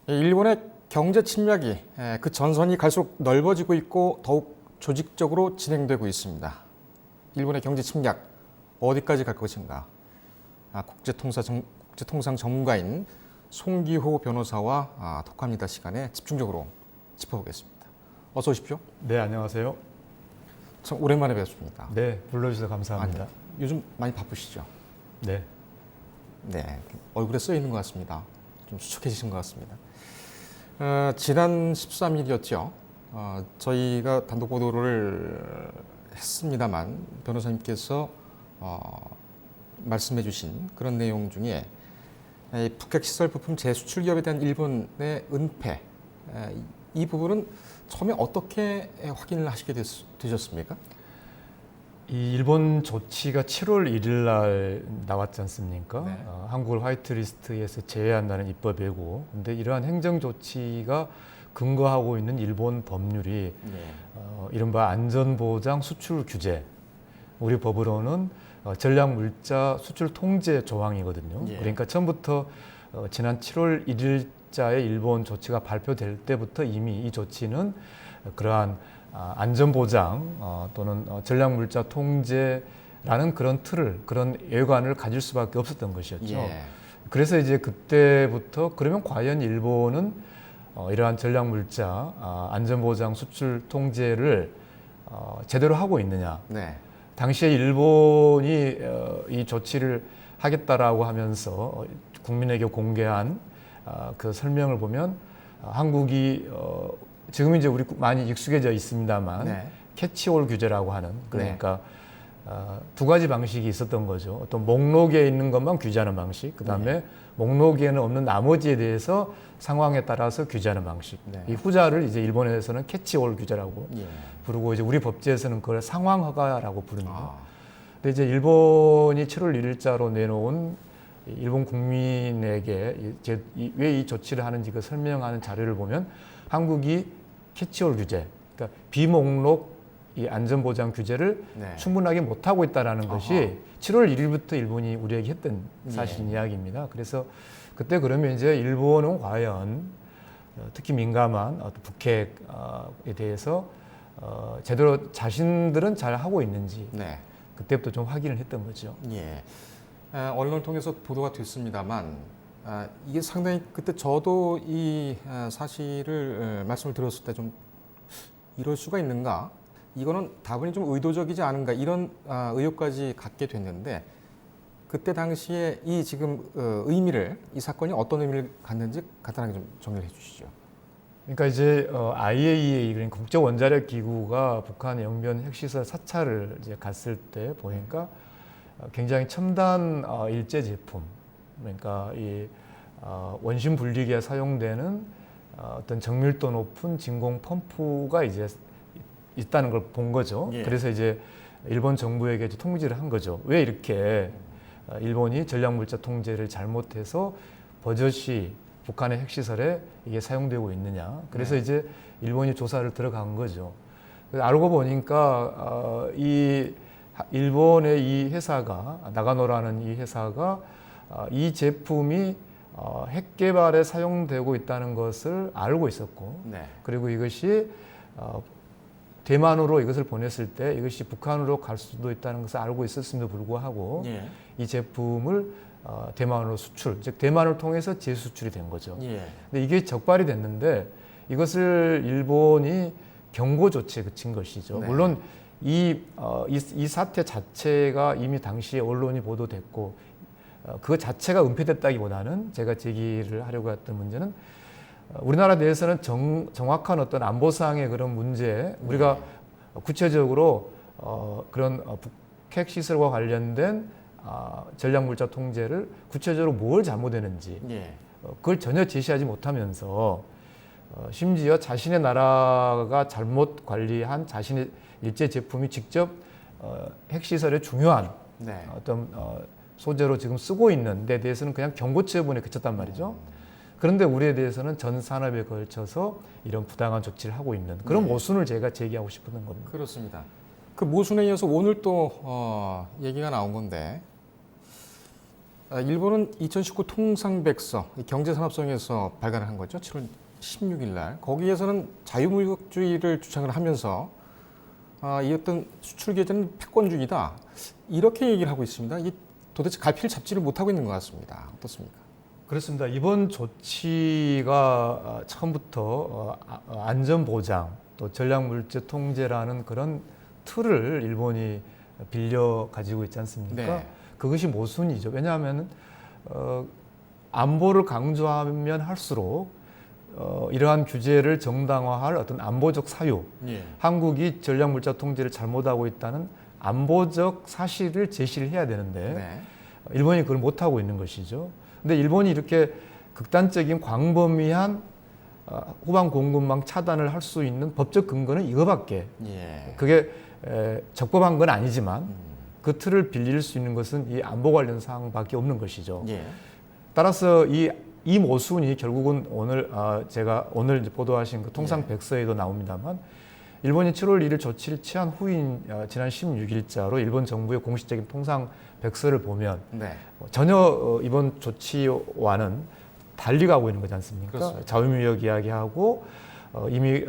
일본의 경제 침략이 그 전선이 갈수록 넓어지고 있고 더욱 조직적으로 진행되고 있습니다. 일본의 경제 침략 어디까지 갈 것인가? 국제통상 전문가인 송기호 변호사와 독합니다 시간에 집중적으로 짚어보겠습니다. 어서 오십시오. 네, 안녕하세요. 참 오랜만에 뵙습니다. 네, 불러주셔서 감사합니다. 요즘 많이 바쁘시죠? 네. 네, 얼굴에 써 있는 것 같습니다. 좀 수척해지신 것 같습니다. 지난 13일이었죠. 저희가 단독 보도를 했습니다만 변호사님께서 말씀해 주신 그런 내용 중에 북핵시설 부품 재수출 기업에 대한 일본의 은폐, 이 부분은 처음에 어떻게 확인을 하시게 되셨습니까? 이 일본 조치가 7월 1일 날 나왔지 않습니까? 네. 한국을 화이트리스트에서 제외한다는 입법이고, 근데 이러한 행정 조치가 근거하고 있는 일본 법률이 이른바 안전보장 수출 규제, 우리 법으로는 전략물자 수출 통제 조항이거든요. 예. 그러니까 처음부터 지난 7월 1일자에 일본 조치가 발표될 때부터 이미 이 조치는 그러한 안전보장 또는 전략물자 통제라는 그런 틀을, 그런 예관을 가질 수밖에 없었던 것이었죠. 예. 그래서 이제 그때부터 그러면 과연 일본은 이러한 전략물자 안전보장 수출 통제를 제대로 하고 있느냐. 네. 당시에 일본이 이 조치를 하겠다라고 하면서 국민에게 공개한 그 설명을 보면 한국이 지금 이제 우리 많이 익숙해져 있습니다만 네. 캐치홀 규제라고 하는, 그러니까 두 가지 방식이 있었던 거죠. 어떤 목록에 있는 것만 규제하는 방식, 그 다음에 목록에는 없는 나머지에 대해서 상황에 따라서 규제하는 방식. 네. 이 후자를 이제 일본에서는 캐치홀 규제라고 부르고, 이제 우리 법제에서는 그걸 상황 허가라고 부릅니다. 근데 이제 일본이 7월 1일자로 내놓은 일본 국민에게 왜 이 조치를 하는지 그 설명하는 자료를 보면 한국이 캐치홀 규제, 그러니까 비목록 이 안전보장 규제를 충분하게 못하고 있다는 것이 7월 1일부터 일본이 우리에게 했던 사실 이야기입니다. 그래서 그때 그러면 이제 일본은 과연 특히 민감한 북핵에 대해서 제대로 자신들은 잘 하고 있는지 그때부터 좀 확인을 했던 거죠. 예. 언론을 통해서 보도가 됐습니다만 이게 상당히 그때 저도 이 사실을 말씀을 들었을 때 좀 이럴 수가 있는가? 이거는 다분히 좀 의도적이지 않은가? 이런 의혹까지 갖게 됐는데 그때 당시에 이 지금 의미를, 이 사건이 어떤 의미를 갖는지 간단하게 좀 정리를 해주시죠. 그러니까 이제 IAEA, 그러니까 국제 원자력 기구가 북한 영변 핵시설 사찰을 이제 갔을 때 보니까 굉장히 첨단 일제 제품, 그러니까 이 원심 분리기에 사용되는 어떤 정밀도 높은 진공 펌프가 이제 있다는 걸 본 거죠. 그래서 이제 일본 정부에게 이제 통지를 한 거죠. 왜 이렇게 일본이 전략물자 통제를 잘못해서 버젓이 북한의 핵시설에 이게 사용되고 있느냐. 그래서 이제 일본이 조사를 들어간 거죠. 그래서 알고 보니까 이 일본의 이 회사가, 나가노라는 이 회사가 이 제품이 핵 개발에 사용되고 있다는 것을 알고 있었고, 그리고 이것이 대만으로 이것을 보냈을 때 이것이 북한으로 갈 수도 있다는 것을 알고 있었음에도 불구하고 이 제품을 대만으로 수출, 즉 대만을 통해서 재수출이 된 거죠. 근데 이게 적발이 됐는데 이것을 일본이 경고 조치에 그친 것이죠. 물론 이 사태 자체가 이미 당시에 언론이 보도됐고 그 자체가 은폐됐다기보다는 제가 제기를 하려고 했던 문제는 우리나라 내에서는 정확한 어떤 안보상의 그런 문제, 우리가 구체적으로 그런 북핵 시설과 관련된 전략물자 통제를 구체적으로 뭘 잘못했는지 그걸 전혀 제시하지 못하면서 심지어 자신의 나라가 잘못 관리한 자신의 일제 제품이 직접 핵시설의 중요한 어떤 소재로 지금 쓰고 있는 데 대해서는 그냥 경고 처분에 그쳤단 말이죠. 그런데 우리에 대해서는 전 산업에 걸쳐서 이런 부당한 조치를 하고 있는 그런 모순을 제가 제기하고 싶었던 겁니다. 그렇습니다. 그 모순에 이어서 오늘 또 얘기가 나온 건데 일본은 2019 통상백서 경제산업성에서 발간을 한 거죠. 7월 16일 날. 거기에서는 자유무역주의를 주장을 하면서 이 어떤 수출 규제는 패권주의다. 이렇게 얘기를 하고 있습니다. 이 도대체 갈피를 잡지를 못하고 있는 것 같습니다. 어떻습니까? 그렇습니다. 이번 조치가 처음부터 안전보장 또 전략물질 통제라는 그런 틀을 일본이 빌려 가지고 있지 않습니까? 네. 그것이 모순이죠. 왜냐하면 안보를 강조하면 할수록 이러한 규제를 정당화할 어떤 안보적 사유, 예. 한국이 전략물자 통제를 잘못하고 있다는 안보적 사실을 제시를 해야 되는데 네. 일본이 그걸 못하고 있는 것이죠. 근데 일본이 이렇게 극단적인 광범위한 후방 공급망 차단을 할 수 있는 법적 근거는 이거밖에. 예. 그게 적법한 건 아니지만 그 틀을 빌릴 수 있는 것은 이 안보 관련 사항밖에 없는 것이죠. 예. 따라서 이 모순이 결국은 오늘 제가 오늘 이제 보도하신 그 통상백서에도 나옵니다만 일본이 7월 1일 조치를 취한 후인 지난 16일자로 일본 정부의 공식적인 통상백서를 보면 네. 전혀 이번 조치와는 달리 가고 있는 거지 않습니까? 그렇습니다. 자유무역 이야기하고 이미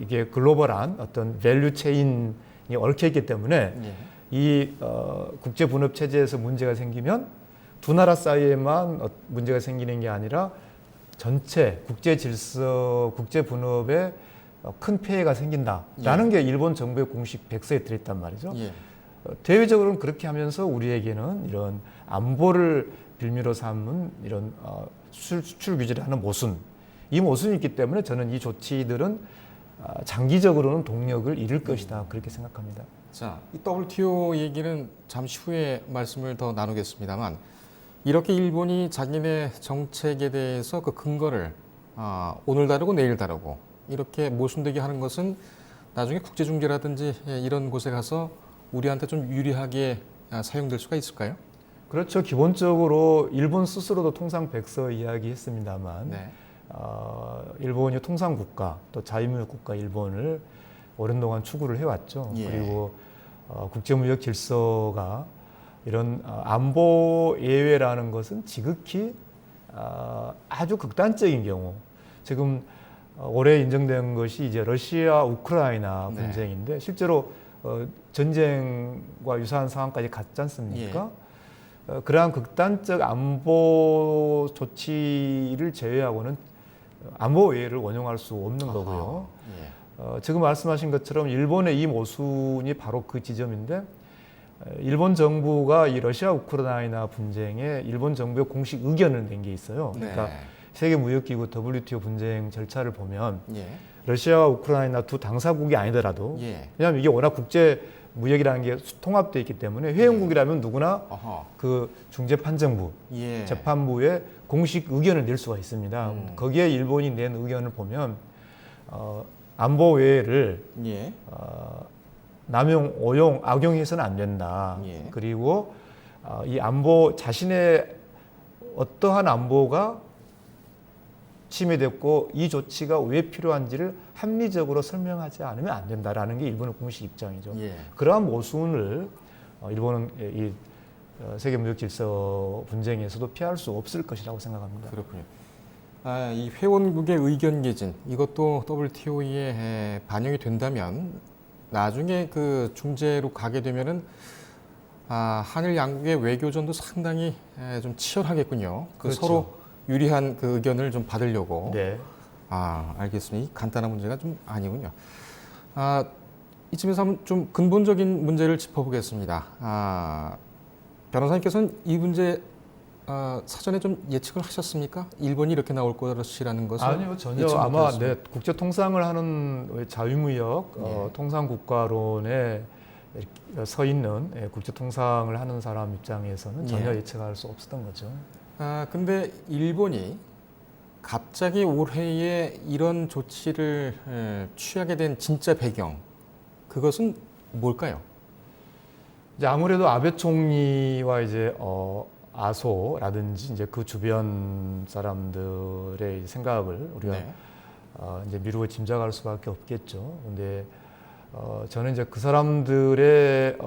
이게 글로벌한 어떤 밸류 체인이 얽혀 있기 때문에 예. 이 국제 분업 체제에서 문제가 생기면 두 나라 사이에만 문제가 생기는 게 아니라 전체 국제 질서, 국제 분업에 큰 폐해가 생긴다라는 게 일본 정부의 공식 백서에 들어있단 말이죠. 예. 대외적으로는 그렇게 하면서 우리에게는 이런 안보를 빌미로 삼는 이런 수출 규제를 하는 모순, 이 모순이 있기 때문에 저는 이 조치들은 장기적으로는 동력을 잃을 것이다 그렇게 생각합니다. 자, 이 WTO 얘기는 잠시 후에 말씀을 더 나누겠습니다만 이렇게 일본이 자기네 정책에 대해서 그 근거를 오늘 다르고 내일 다르고 이렇게 모순되게 하는 것은 나중에 국제중재라든지 이런 곳에 가서 우리한테 좀 유리하게 사용될 수가 있을까요? 그렇죠. 기본적으로 일본 스스로도 통상백서 이야기했습니다만 네. 일본이 통상국가 또 자유무역 국가 일본을 오랜 동안 추구를 해왔죠. 예. 그리고 국제무역 질서가 이런 안보 예외라는 것은 지극히 아주 극단적인 경우 지금 올해 인정된 것이 이제 러시아 우크라이나 네. 분쟁인데 실제로 전쟁과 유사한 상황까지 갔지 않습니까? 그러한 극단적 안보 조치를 제외하고는 안보 외를 원용할 수 없는 거고요. 예. 지금 말씀하신 것처럼 일본의 이 모순이 바로 그 지점인데 일본 정부가 이 러시아 우크라이나 분쟁에 일본 정부의 공식 의견을 낸 게 있어요. 그러니까 네. 세계무역기구 WTO 분쟁 절차를 보면 예. 러시아와 우크라이나 두 당사국이 아니더라도 예. 왜냐하면 이게 워낙 국제 무역이라는 게 통합되어 있기 때문에 회원국이라면 누구나 어허. 그 중재판정부, 예. 재판부에 공식 의견을 낼 수가 있습니다. 거기에 일본이 낸 의견을 보면 안보 외를 예. 남용, 오용, 악용해서는 안 된다. 예. 그리고 이 안보 자신의 어떠한 안보가 침해됐고 이 조치가 왜 필요한지를 합리적으로 설명하지 않으면 안 된다라는 게 일본의 공식 입장이죠. 예. 그러한 모순을 일본은 이 세계무역 질서 분쟁에서도 피할 수 없을 것이라고 생각합니다. 그렇군요. 이 회원국의 의견 개진 이것도 WTO에 반영이 된다면 나중에 그 중재로 가게 되면은 한일 양국의 외교전도 상당히 좀 치열하겠군요. 그렇죠. 서로 유리한 그 의견을 좀 받으려고. 네. 알겠습니다. 이 간단한 문제가 좀 아니군요. 이쯤에서 한번 좀 근본적인 문제를 짚어보겠습니다. 변호사님께서는 이 문제 사전에 좀 예측을 하셨습니까? 일본이 이렇게 나올 것이라는 것을? 아니요, 전혀 예측 아마 못하셨습니까? 국제 통상을 하는 자유무역 예. 통상 국가론에 서 있는 국제 통상을 하는 사람 입장에서는 전혀 예. 예측할 수 없었던 거죠. 근데 일본이 갑자기 올해에 이런 조치를 취하게 된 진짜 배경, 그것은 뭘까요? 이제 아무래도 아베 총리와 이제 아소라든지 이제 그 주변 사람들의 생각을 우리가 네. 이제 미루어 짐작할 수밖에 없겠죠. 근데 저는 이제 그 사람들의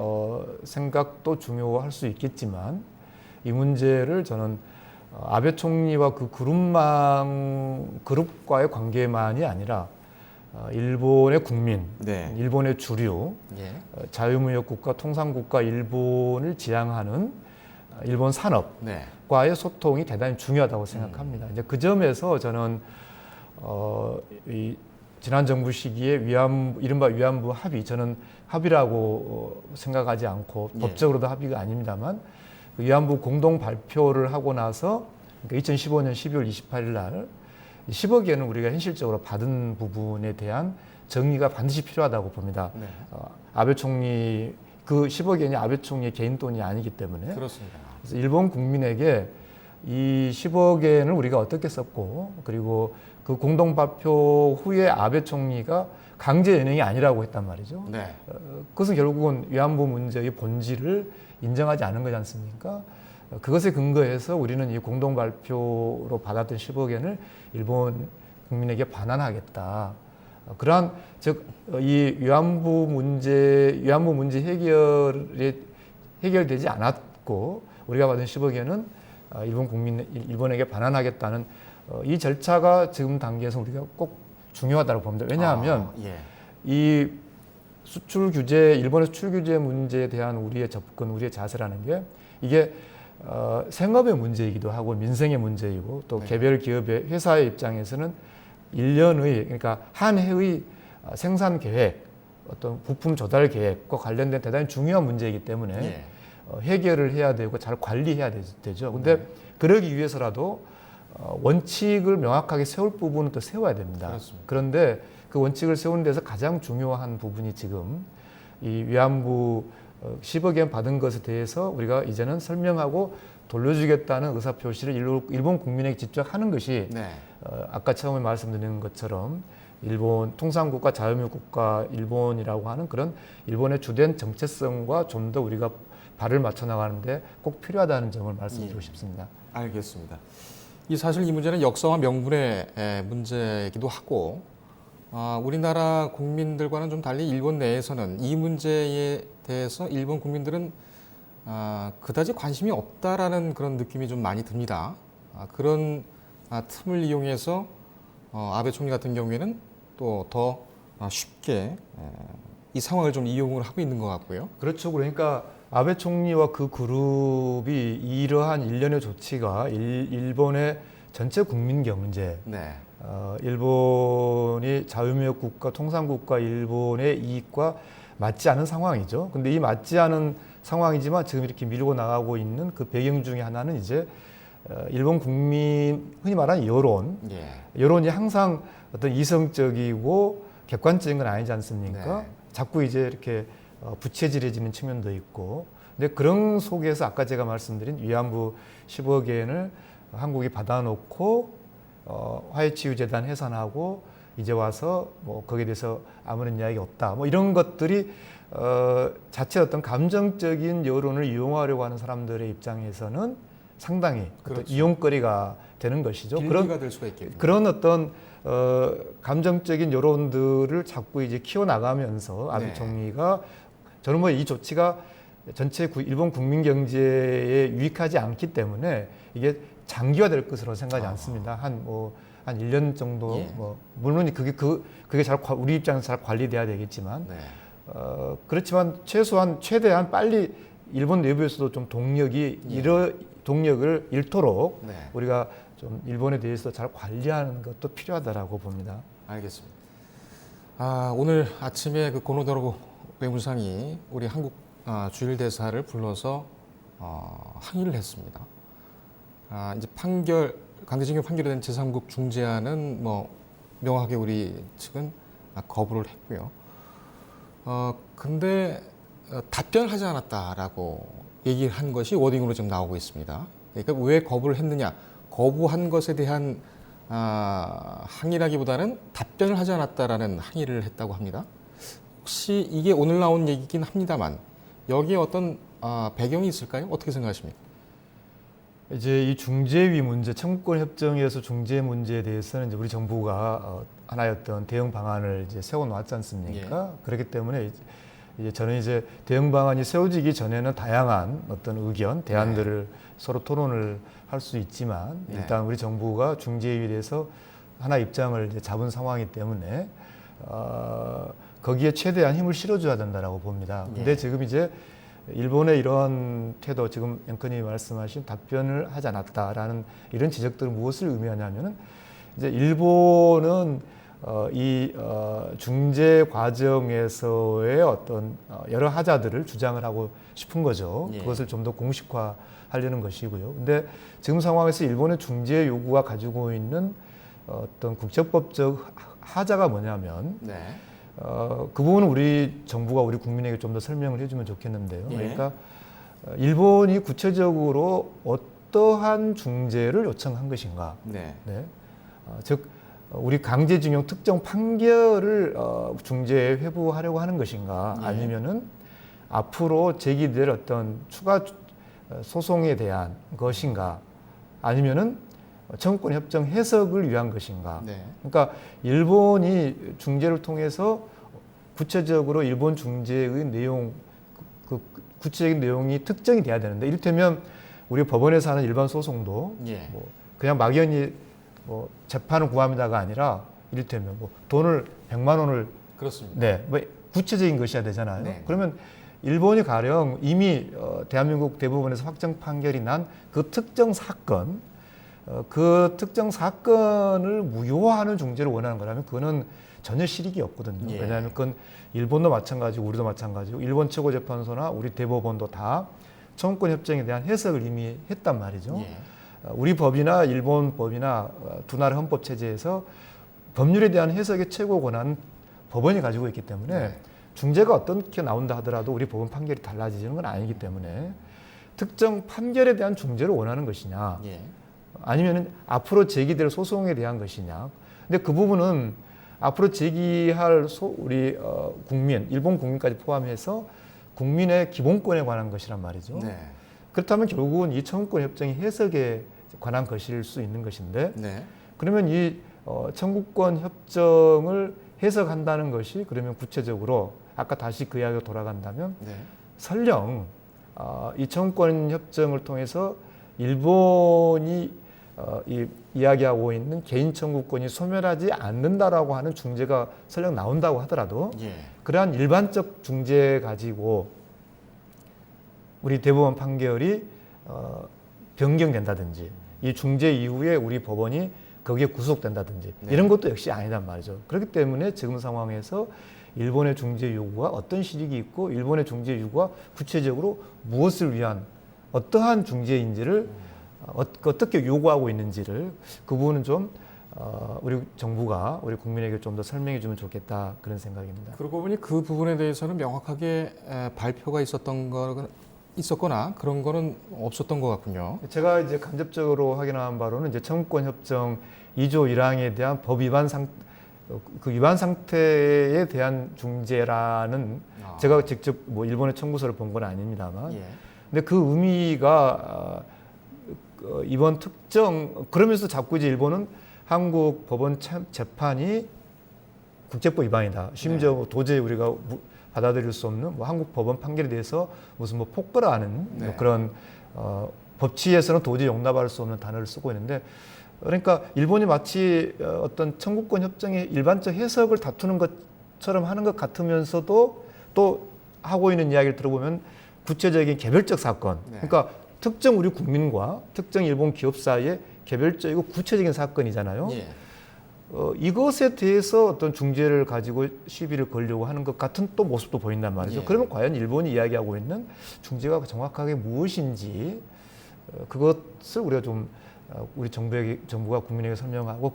생각도 중요할 수 있겠지만 이 문제를 저는 아베 총리와 그 그룹과의 관계만이 아니라 일본의 국민, 네. 일본의 주류, 예. 자유무역국가, 통상국가 일본을 지향하는 일본 산업과의 네. 소통이 대단히 중요하다고 생각합니다. 이제 그 점에서 저는 이 지난 정부 시기에 이른바 위안부 합의, 저는 합의라고 생각하지 않고 예. 법적으로도 합의가 아닙니다만 그 위안부 공동 발표를 하고 나서 그러니까 2015년 12월 28일 날 10억 엔을 우리가 현실적으로 받은 부분에 대한 정리가 반드시 필요하다고 봅니다. 네. 아베 총리 그 10억 엔이 아베 총리의 개인 돈이 아니기 때문에 그렇습니다. 그래서 일본 국민에게 이 10억 엔을 우리가 어떻게 썼고 그리고 그 공동 발표 후에 아베 총리가 강제 연행이 아니라고 했단 말이죠. 네. 그것은 결국은 위안부 문제의 본질을 인정하지 않은 거지 않습니까? 그것에 근거해서 우리는 이 공동 발표로 받았던 10억 엔을 일본 국민에게 반환하겠다. 그러한 즉 이 위안부 문제 해결되지 않았고 우리가 받은 10억 엔은 일본에게 반환하겠다는 이 절차가 지금 단계에서 우리가 꼭 중요하다고 봅니다. 왜냐하면 예. 이 수출 규제, 일본의 수출 규제 문제에 대한 우리의 접근, 우리의 자세라는 게 이게 생업의 문제이기도 하고 민생의 문제이고 또 네. 개별 기업의 회사의 입장에서는 1년의 그러니까 한 해의 생산 계획, 어떤 부품 조달 계획과 관련된 대단히 중요한 문제이기 때문에 예. 해결을 해야 되고 잘 관리해야 되죠. 근데 그러기 위해서라도 원칙을 명확하게 세울 부분은 또 세워야 됩니다. 그렇습니다. 그런데 그 원칙을 세우는 데서 가장 중요한 부분이 지금 이 위안부 10억 엔 받은 것에 대해서 우리가 이제는 설명하고 돌려주겠다는 의사표시를 일본 국민에게 직접 하는 것이 네. 아까 처음에 말씀드린 것처럼 일본 통상국가 자유무역국가 일본이라고 하는 그런 일본의 주된 정체성과 좀 더 우리가 발을 맞춰 나가는데 꼭 필요하다는 점을 말씀드리고 싶습니다. 알겠습니다. 사실 이 문제는 역사와 명분의 문제이기도 하고 우리나라 국민들과는 좀 달리 일본 내에서는 이 문제에 대해서 일본 국민들은 그다지 관심이 없다라는 그런 느낌이 좀 많이 듭니다. 그런 틈을 이용해서 아베 총리 같은 경우에는 또 더 쉽게 이 상황을 좀 이용을 하고 있는 것 같고요. 그렇죠. 그러니까 아베 총리와 그 그룹이 이러한 일련의 조치가 일본의 전체 국민 경제, 네. 일본이 자유무역 국가, 통상 국가 일본의 이익과 맞지 않은 상황이죠. 근데 이 맞지 않은 상황이지만 지금 이렇게 밀고 나가고 있는 그 배경 중에 하나는 이제 일본 국민 흔히 말하는 여론, 예. 여론이 항상 어떤 이성적이고 객관적인 건 아니지 않습니까? 네. 자꾸 이제 이렇게 부채질해지는 측면도 있고, 근데 그런 속에서 아까 제가 말씀드린 위안부 10억 엔을 한국이 받아놓고 화해치유재단 해산하고 이제 와서 뭐 거기에 대해서 아무런 이야기 없다, 뭐 이런 것들이 자체 어떤 감정적인 여론을 이용하려고 하는 사람들의 입장에서는 상당히 그렇죠. 어떤 이용거리가 되는 것이죠. 빌미가 될 수가 있겠군요. 그런 어떤 감정적인 여론들을 자꾸 이제 키워나가면서 아베 네. 총리가 저는 뭐 이 조치가 전체 일본 국민 경제에 유익하지 않기 때문에 이게 장기화될 것으로 생각하지 않습니다. 한 1년 정도 예. 뭐 물론 그게 잘 우리 입장에서 잘 관리돼야 되겠지만 네. 그렇지만 최대한 빨리 일본 내부에서도 좀 동력을 잃도록 네. 우리가 좀 일본에 대해서 잘 관리하는 것도 필요하다라고 봅니다. 알겠습니다. 오늘 아침에 그 고노도로 외무상이 우리 한국 주일 대사를 불러서 항의를 했습니다. 이제 강제징용 판결이 된 제3국 중재안은 뭐 명확하게 우리 측은 거부를 했고요. 근데 답변을 하지 않았다라고 얘기를 한 것이 워딩으로 지금 나오고 있습니다. 그러니까 왜 거부를 했느냐? 거부한 것에 대한 항의라기보다는 답변을 하지 않았다라는 항의를 했다고 합니다. 혹시 이게 오늘 나온 얘기긴 합니다만 여기에 어떤 배경이 있을까요? 어떻게 생각하십니까? 이제 이 중재위 문제, 청구권 협정에서 중재 문제에 대해서는 이제 우리 정부가 하나의 어떤 대응 방안을 이제 세워놓았지 않습니까? 그렇기 때문에 이제 저는 이제 대응 방안이 세워지기 전에는 다양한 어떤 의견, 대안들을 서로 토론을 할 수 있지만 일단 우리 정부가 중재위에 대해서 하나 입장을 이제 잡은 상황이기 때문에 거기에 최대한 힘을 실어줘야 된다라고 봅니다. 근데 지금 이제 일본의 이런 태도, 지금 앵커님이 말씀하신 답변을 하지 않았다라는 이런 지적들은 무엇을 의미하냐면은 이제 일본은 중재 과정에서의 어떤 여러 하자들을 주장을 하고 싶은 거죠. 그것을 좀 더 공식화하려는 것이고요. 근데 지금 상황에서 일본의 중재 요구가 가지고 있는 어떤 국제법적 하자가 뭐냐면 그 부분은 우리 정부가 우리 국민에게 좀 더 설명을 해주면 좋겠는데요. 그러니까 일본이 구체적으로 어떠한 중재를 요청한 것인가. 즉 우리 강제징용 특정 판결을 중재에 회부하려고 하는 것인가, 아니면은 앞으로 제기될 어떤 추가 소송에 대한 것인가, 아니면은 청구권 협정 해석을 위한 것인가. 그러니까 일본이 중재를 통해서 구체적으로 일본 중재의 내용, 그 구체적인 내용이 특정이 돼야 되는데, 이를테면 우리 법원에서 하는 일반 소송도 뭐 그냥 막연히 뭐 재판을 구합니다가 아니라 이를테면 뭐 돈을 100만 원을 그렇습니다. 뭐 구체적인 것이어야 되잖아요. 그러면 일본이 가령 이미 대한민국 대법원에서 확정 판결이 난 그 특정 사건, 그 특정 사건을 무효화하는 중재를 원하는 거라면 그거는 전혀 실익이 없거든요. 왜냐하면 그건 일본도 마찬가지고 우리도 마찬가지고 일본 최고재판소나 우리 대법원도 다 청구권 협정에 대한 해석을 이미 했단 말이죠. 우리 법이나 일본 법이나 두 나라 헌법 체제에서 법률에 대한 해석의 최고 권한은 법원이 가지고 있기 때문에 중재가 어떻게 나온다 하더라도 우리 법원 판결이 달라지는 건 아니기 때문에 특정 판결에 대한 중재를 원하는 것이냐, 아니면 앞으로 제기될 소송에 대한 것이냐. 근데 그 부분은 앞으로 제기할 우리 국민, 일본 국민까지 포함해서 국민의 기본권에 관한 것이란 말이죠. 그렇다면 결국은 이 청구권 협정의 해석에 관한 것일 수 있는 것인데, 그러면 이 청구권 협정을 해석한다는 것이 그러면 구체적으로 아까 다시 그 이야기가 돌아간다면 설령 이 청구권 협정을 통해서 일본이 이야기하고 있는 개인 청구권이 소멸하지 않는다라고 하는 중재가 설령 나온다고 하더라도 그러한 일반적 중재 가지고 우리 대법원 판결이 변경된다든지 이 중재 이후에 우리 법원이 거기에 구속된다든지 이런 것도 역시 아니란 말이죠. 그렇기 때문에 지금 상황에서 일본의 중재 요구가 어떤 실익이 있고 일본의 중재 요구가 구체적으로 무엇을 위한 어떠한 중재인지를 어떻게 요구하고 있는지를 그 부분은 좀 우리 정부가 우리 국민에게 좀 더 설명해 주면 좋겠다, 그런 생각입니다. 그러고 보니 그 부분에 대해서는 명확하게 발표가 있었거나 그런 거는 없었던 것 같군요. 제가 이제 간접적으로 확인한 바로는 이제 청구권 협정 2조 1항에 대한 법 위반 그 위반 상태에 대한 중재라는 제가 직접 뭐 일본의 청구서를 본 건 아닙니다만, 근데 그 의미가 이번 특정, 그러면서 자꾸 이제 일본은 한국 법원 재판이 국제법 위반이다. 심지어 도저히 우리가 받아들일 수 없는 뭐 한국 법원 판결에 대해서 무슨 뭐 폭거라는 뭐 그런 법치에서는 도저히 용납할 수 없는 단어를 쓰고 있는데, 그러니까 일본이 마치 어떤 청구권 협정의 일반적 해석을 다투는 것처럼 하는 것 같으면서도 또 하고 있는 이야기를 들어보면 구체적인 개별적 사건, 그러니까 특정 우리 국민과 특정 일본 기업 사이의 개별적이고 구체적인 사건이잖아요. 이것에 대해서 어떤 중재를 가지고 시비를 걸려고 하는 것 같은 또 모습도 보인단 말이죠. 그러면 과연 일본이 이야기하고 있는 중재가 정확하게 무엇인지 그것을 우리가 좀 우리 정부가 국민에게 설명하고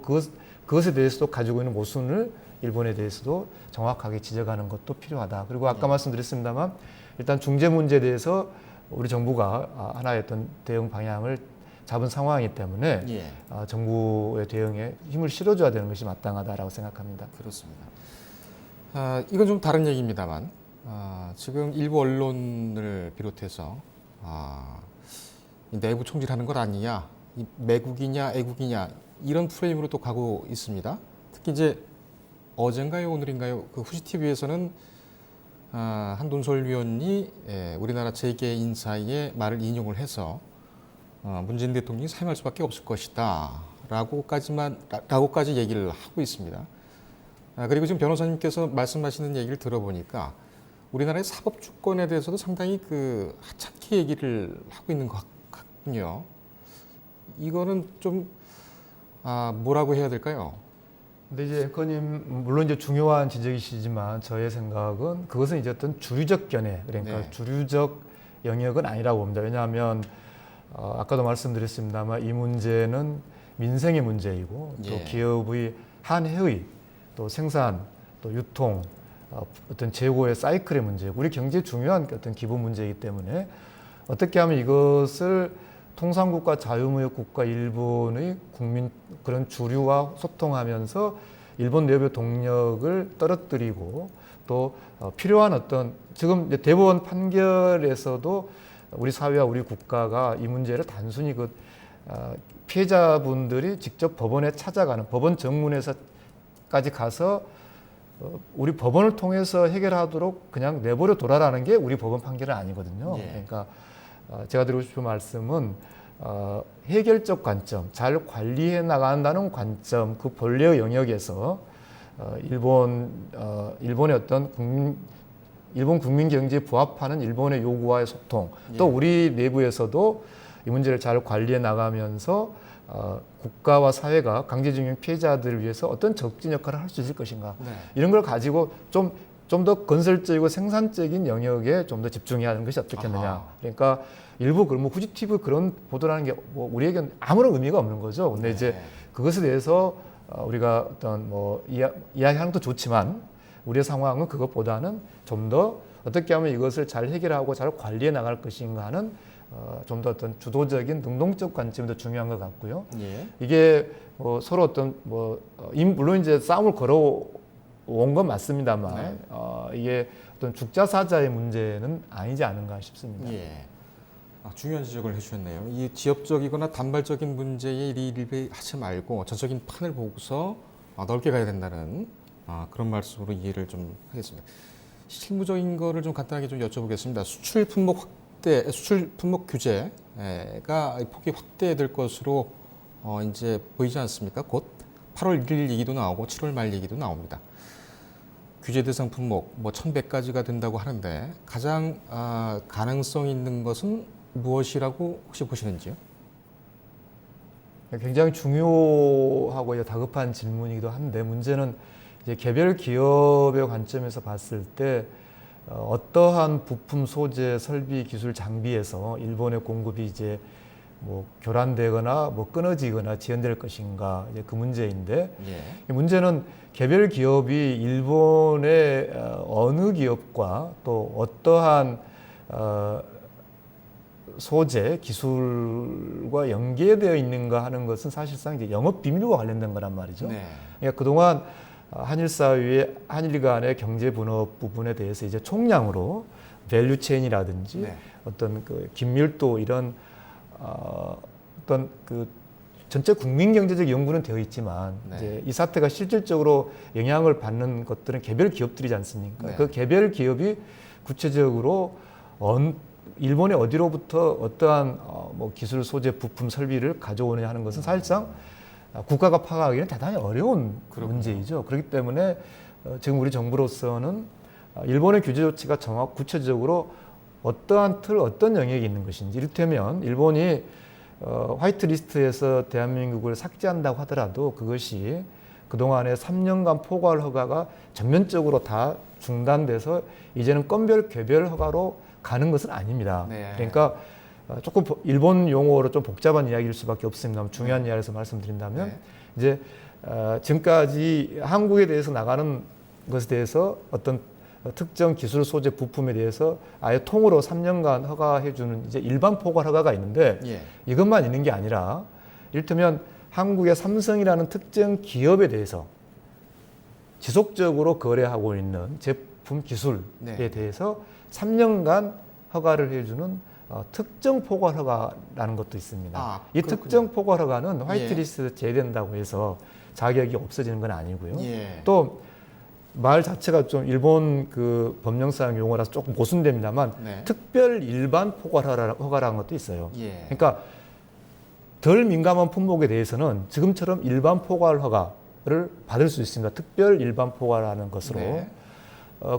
그것에 대해서도 가지고 있는 모순을 일본에 대해서도 정확하게 지적하는 것도 필요하다. 그리고 아까 말씀드렸습니다만 일단 중재 문제에 대해서 우리 정부가 하나의 어떤 대응 방향을 잡은 상황이기 때문에 정부의 대응에 힘을 실어줘야 되는 것이 마땅하다라고 생각합니다. 그렇습니다. 이건 좀 다른 얘기입니다만 지금 일부 언론을 비롯해서 내부 총질하는 것 아니냐, 매국이냐 애국이냐 이런 프레임으로 또 가고 있습니다. 특히 이제 어젠가요 오늘인가요 그 후지 TV에서는 한 논설위원이 우리나라 재계 인사의 말을 인용을 해서 문재인 대통령이 사임할 수밖에 없을 것이다 라고까지 얘기를 하고 있습니다. 그리고 지금 변호사님께서 말씀하시는 얘기를 들어보니까 우리나라의 사법 주권에 대해서도 상당히 하찮게 얘기를 하고 있는 것 같군요. 이거는 좀 뭐라고 해야 될까요? 근데 이제 앵커님 물론 이제 중요한 지적이시지만 저의 생각은 그것은 이제 어떤 주류적 견해, 그러니까 네. 주류적 영역은 아니라고 봅니다. 왜냐하면 아까도 말씀드렸습니다만 이 문제는 민생의 문제이고 또 예. 기업의 한 해의 또 생산 또 유통 어떤 재고의 사이클의 문제고 우리 경제에 중요한 어떤 기본 문제이기 때문에 어떻게 하면 이것을 통상국가 자유무역국가 일본의 국민 그런 주류와 소통하면서 일본 내부의 동력을 떨어뜨리고 또 필요한 어떤 지금 이제 대법원 판결에서도 우리 사회와 우리 국가가 이 문제를 단순히 피해자분들이 직접 법원에 찾아가는 법원 정문에서까지 가서 우리 법원을 통해서 해결하도록 그냥 내버려 둬라라는 게 우리 법원 판결은 아니거든요. 예. 그러니까 제가 드리고 싶은 말씀은 해결적 관점, 잘 관리해 나간다는 관점, 그 본래의 영역에서 일본의 어떤 일본 국민 경제에 부합하는 일본의 요구와의 소통, 또 우리 내부에서도 이 문제를 잘 관리해 나가면서 국가와 사회가 강제징용 피해자들을 위해서 어떤 적진 역할을 할 수 있을 것인가, 네. 이런 걸 가지고 좀 더 건설적이고 생산적인 영역에 좀 더 집중해야 하는 것이 어떻겠느냐. 아하. 그러니까 일부 후지티브 그런 보도라는 게 우리에게는 아무런 의미가 없는 거죠. 근데 네. 이제 그것에 대해서 우리가 어떤 이야기하는 것도 좋지만 우리의 상황은 그것보다는 좀 더 어떻게 하면 이것을 잘 해결하고 잘 관리해 나갈 것인가 하는 좀 더 어떤 주도적인 능동적 관점이 더 중요한 것 같고요. 예. 이게 서로 어떤 물론 이제 싸움을 걸어온 건 맞습니다만 네. 이게 어떤 죽자사자의 문제는 아니지 않은가 싶습니다. 예. 중요한 지적을 해주셨네요. 이 지역적이거나 단발적인 문제에 일일비하지 말고 전적인 판을 보고서 넓게 가야 된다는 그런 말씀으로 이해를 좀 하겠습니다. 실무적인 거를 좀 간단하게 좀 여쭤보겠습니다. 수출 품목 규제가 폭이 확대될 것으로 이제 보이지 않습니까? 곧 8월 1일 얘기도 나오고 7월 말 얘기도 나옵니다. 규제 대상 품목 1,100가지가 된다고 하는데 가장 가능성 있는 것은 무엇이라고 혹시 보시는지요? 굉장히 중요하고 다급한 질문이기도 한데 문제는 이제 개별 기업의 관점에서 봤을 때 어떠한 부품, 소재, 설비, 기술, 장비에서 일본의 공급이 이제 교란되거나 끊어지거나 지연될 것인가 이제 그 문제인데 이 문제는 개별 기업이 일본의 어느 기업과 또 어떠한 소재, 기술과 연계되어 있는가 하는 것은 사실상 이제 영업 비밀과 관련된 거란 말이죠. 네. 그러니까 그동안 한일 사회의 한일 간의 경제 분업 부분에 대해서 이제 총량으로 밸류 체인이라든지 네. 어떤 긴밀도 이런 어떤 전체 국민 경제적 연구는 되어 있지만 네. 이제 이 사태가 실질적으로 영향을 받는 것들은 개별 기업들이지 않습니까? 네. 그 개별 기업이 구체적으로 일본의 어디로부터 어떠한 기술, 소재, 부품, 설비를 가져오느냐 하는 것은 사실상 국가가 파악하기는 대단히 어려운 그렇군요. 문제이죠. 그렇기 때문에 지금 우리 정부로서는 일본의 규제 조치가 구체적으로 어떠한 어떤 영역이 있는 것인지, 이를테면 일본이 화이트 리스트에서 대한민국을 삭제한다고 하더라도 그것이 그동안의 3년간 포괄 허가가 전면적으로 다 중단돼서 이제는 건별 개별 허가로 가는 것은 아닙니다. 네. 그러니까 조금 일본 용어로 좀 복잡한 이야기일 수밖에 없습니다. 중요한 이야기에서 말씀드린다면 이제 지금까지 한국에 대해서 나가는 것에 대해서 어떤 특정 기술, 소재, 부품에 대해서 아예 통으로 3년간 허가해주는 이제 일반 포괄 허가가 있는데 이것만 있는 게 아니라 이를테면 한국의 삼성이라는 특정 기업에 대해서 지속적으로 거래하고 있는 제품 기술에 대해서 3년간 허가를 해주는 특정 포괄 허가라는 것도 있습니다. 이 그렇군요. 특정 포괄 허가는 화이트리스트 제외된다고 해서 자격이 없어지는 건 아니고요. 예. 또 말 자체가 좀 일본 그 법령상 용어라서 조금 모순됩니다만 네. 특별 일반 포괄 허가라는 것도 있어요. 예. 그러니까 덜 민감한 품목에 대해서는 지금처럼 일반 포괄 허가를 받을 수 있습니다. 특별 일반 포괄하는 것으로. 네.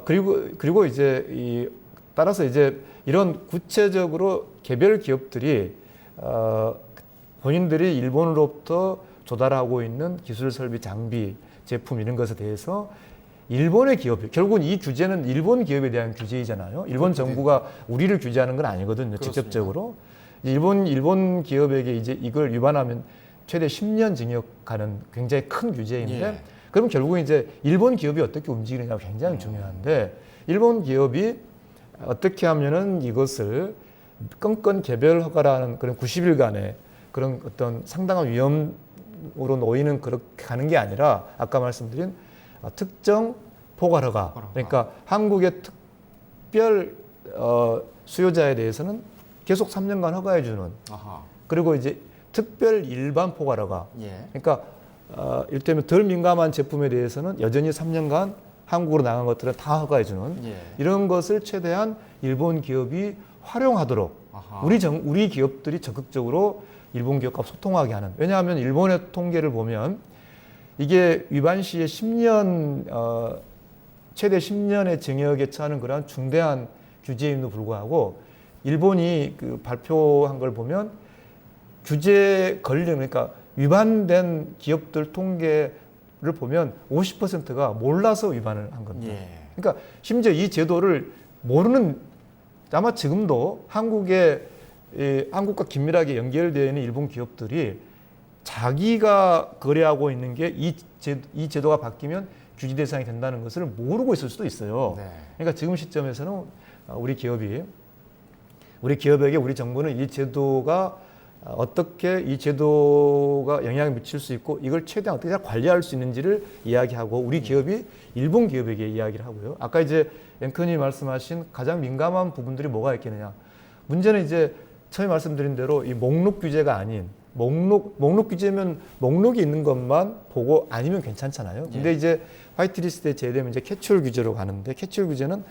그리고 이제 따라서 이제 이런 구체적으로 개별 기업들이 본인들이 일본으로부터 조달하고 있는 기술 설비, 장비, 제품 이런 것에 대해서 일본의 기업이 결국은 이 규제는 일본 기업에 대한 규제이잖아요. 일본 정부가 우리를 규제하는 건 아니거든요. 그렇습니다. 직접적으로. 일본 기업에게 이제 이걸 위반하면 최대 10년 징역하는 굉장히 큰 규제인데 예. 그럼 결국은 이제 일본 기업이 어떻게 움직이느냐가 굉장히 중요한데 일본 기업이 어떻게 하면은 이것을 건건 개별 허가라는 그런 90일간의 그런 어떤 상당한 위험으로 놓이는 그렇게 가는 게 아니라 아까 말씀드린 특정 포괄 허가. 그러니까 한국의 특별 수요자에 대해서는 계속 3년간 허가해 주는. 그리고 이제 특별 일반 포괄 허가. 예. 그러니까 이를테면 덜 민감한 제품에 대해서는 여전히 3년간 한국으로 나간 것들은 다 허가해 주는 예. 이런 것을 최대한 일본 기업이 활용하도록 우리 기업들이 적극적으로 일본 기업과 소통하게 하는. 왜냐하면 일본의 통계를 보면 이게 위반 시에 10년 최대 10년의 징역에 처하는 그러한 중대한 규제임에도 불구하고 일본이 그 발표한 걸 보면 규제 걸린 그러니까 위반된 기업들 통계를 보면 50%가 몰라서 위반을 한 겁니다. 예. 그러니까 심지어 이 제도를 모르는 아마 지금도 한국과 긴밀하게 연결되어 있는 일본 기업들이 자기가 거래하고 있는 게 이 제도가 바뀌면 규제 대상이 된다는 것을 모르고 있을 수도 있어요. 네. 그러니까 지금 시점에서는 우리 기업에게 우리 정부는 이 제도가 어떻게 이 제도가 영향을 미칠 수 있고 이걸 최대한 어떻게 관리할 수 있는지를 이야기하고 우리 기업이 일본 기업에게 이야기를 하고요. 아까 이제 앵커님이 말씀하신 가장 민감한 부분들이 뭐가 있겠느냐. 문제는 이제 처음에 말씀드린 대로 이 목록 규제가 아닌 목록 규제면 목록이 있는 것만 보고 아니면 괜찮잖아요. 근데 이제 화이트리스트에 제외되면 이제 캐치홀 규제로 가는데 캐치홀 규제는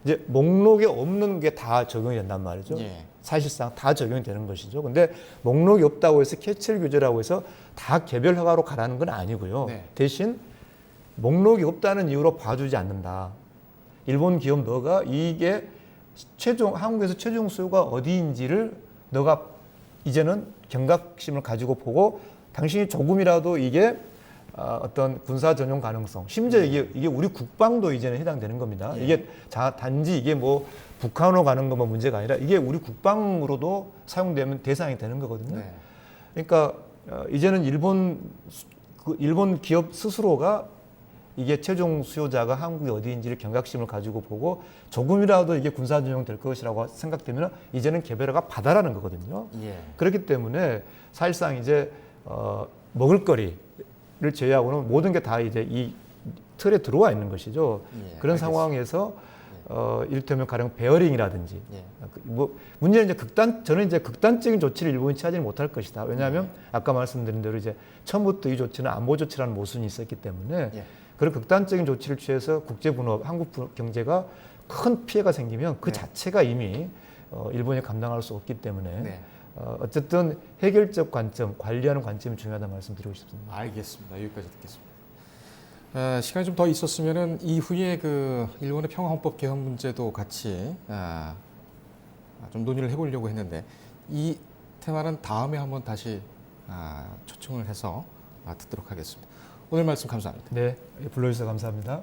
이제 목록에 없는 게 다 적용이 된단 말이죠. 예. 사실상 다 적용이 되는 것이죠. 근데 목록이 없다고 해서 캐치홀 규제라고 해서 다 개별 허가로 가라는 건 아니고요. 네. 대신 목록이 없다는 이유로 봐주지 않는다. 일본 기업 너가 이게 한국에서 최종 수요가 어디인지를 너가 이제는 경각심을 가지고 보고 당신이 조금이라도 이게 어떤 군사 전용 가능성, 심지어 이게 우리 국방도 이제는 해당되는 겁니다. 예. 이게 단지 이게 뭐 북한으로 가는 것만 문제가 아니라 이게 우리 국방으로도 사용되면 대상이 되는 거거든요. 네. 그러니까 이제는 일본 기업 스스로가 이게 최종 수요자가 한국이 어디인지를 경각심을 가지고 보고 조금이라도 이게 군사 전용 될 것이라고 생각되면 이제는 개별화가 받아라는 거거든요. 예. 그렇기 때문에 사실상 이제 먹을거리를 제외하고는 모든 게 다 이제 이 틀에 들어와 있는 것이죠. 예, 그런 알겠습니다. 상황에서 이를테면 가령 베어링이라든지 예. 뭐 문제는 이제 저는 이제 극단적인 조치를 일본이 취하지 못할 것이다. 왜냐하면 아까 말씀드린 대로 이제 처음부터 이 조치는 안보 조치라는 모순이 있었기 때문에 예. 그런 극단적인 조치를 취해서 국제분업, 한국 경제가 큰 피해가 생기면 그 네. 자체가 이미 일본이 감당할 수 없기 때문에 네. 어쨌든 해결적 관점, 관리하는 관점이 중요하다는 말씀드리고 싶습니다. 알겠습니다. 여기까지 듣겠습니다. 시간이 좀 더 있었으면은 이후에 그 일본의 평화헌법 개헌 문제도 같이 좀 논의를 해보려고 했는데 이 테마는 다음에 한번 다시 초청을 해서 듣도록 하겠습니다. 오늘 말씀 감사합니다. 네, 불러주셔서 감사합니다.